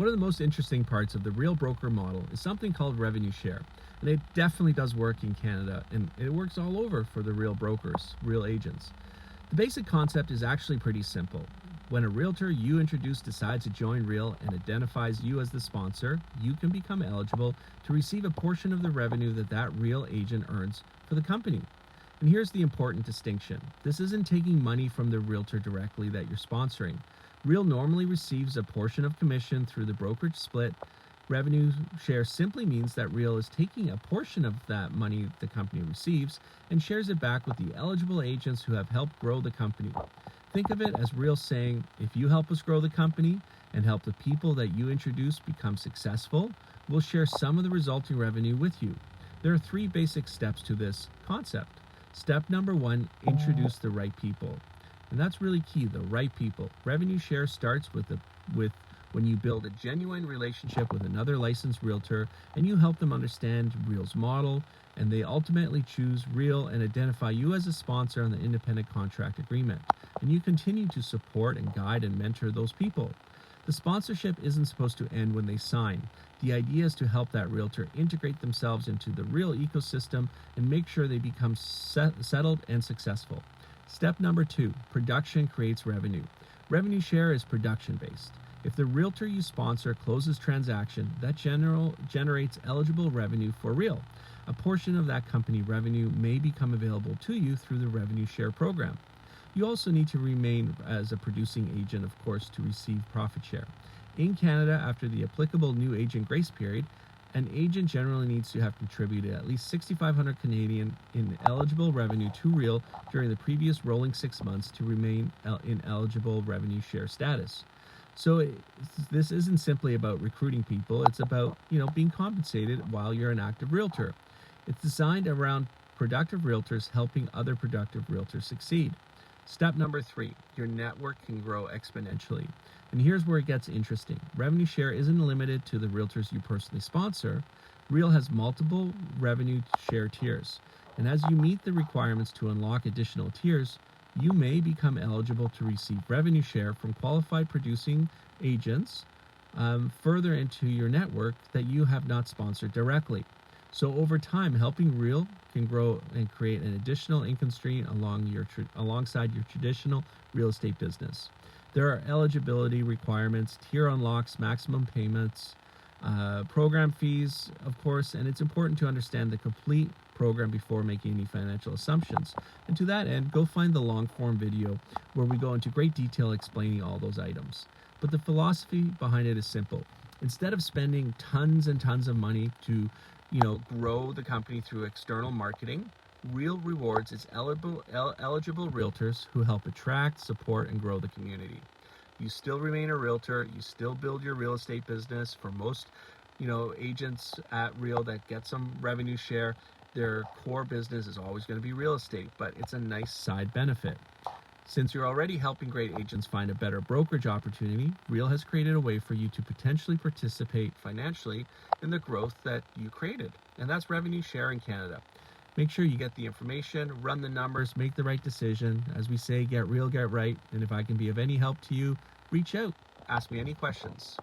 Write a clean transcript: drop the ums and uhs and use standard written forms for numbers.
One of the most interesting parts of the real broker model is something called revenue share. And it definitely does work in Canada, and it works all over for the real brokers, real agents. The basic concept is actually pretty simple. When a realtor you introduce decides to join Real and identifies you as the sponsor, you can become eligible to receive a portion of the revenue that Real agent earns for the company. And here's the important distinction. This isn't taking money from the realtor directly that you're sponsoring. Real normally receives a portion of commission through the brokerage split. Revenue share simply means that Real is taking a portion of that money the company receives and shares it back with the eligible agents who have helped grow the company. Think of it as Real saying, if you help us grow the company and help the people that you introduce become successful, we'll share some of the resulting revenue with you. There are 3 basic steps to this concept. Step number 1, introduce the right people. And that's really key, the right people. Revenue share starts with when you build a genuine relationship with another licensed realtor and you help them understand Real's model, and they ultimately choose Real and identify you as a sponsor on the independent contract agreement. And you continue to support and guide and mentor those people. The sponsorship isn't supposed to end when they sign. The idea is to help that realtor integrate themselves into the Real ecosystem and make sure they become settled and successful. Step number 2, production creates revenue. Revenue share is production-based. If the realtor you sponsor closes transaction, that generates eligible revenue for Real. A portion of that company revenue may become available to you through the revenue share program. You also need to remain as a producing agent, of course, to receive profit share. In Canada, after the applicable new agent grace period, an agent generally needs to have contributed at least 6,500 Canadian in eligible revenue to Real during the previous rolling 6 months to remain in eligible revenue share status. So this isn't simply about recruiting people, it's about, being compensated while you're an active realtor. It's designed around productive realtors helping other productive realtors succeed. Step number 3, your network can grow exponentially. And here's where it gets interesting. Revenue share isn't limited to the realtors you personally sponsor. Real has multiple revenue share tiers. And as you meet the requirements to unlock additional tiers, you may become eligible to receive revenue share from qualified producing agents further into your network that you have not sponsored directly. So over time, helping Real can grow and create an additional income stream alongside your traditional real estate business. There are eligibility requirements, tier unlocks, maximum payments, program fees, of course, and it's important to understand the complete program before making any financial assumptions. And to that end, go find the long form video where we go into great detail explaining all those items. But the philosophy behind it is simple. Instead of spending tons and tons of money to grow the company through external marketing, Real rewards its eligible realtors who help attract, support, and grow the community. You still remain a realtor. You still build your real estate business. For most, agents at Real that get some revenue share, their core business is always going to be real estate, but it's a nice side benefit. Since you're already helping great agents find a better brokerage opportunity, Real has created a way for you to potentially participate financially in the growth that you created. And that's revenue share in Canada. Make sure you get the information, run the numbers, make the right decision. As we say, get real, get right. And if I can be of any help to you, reach out. Ask me any questions.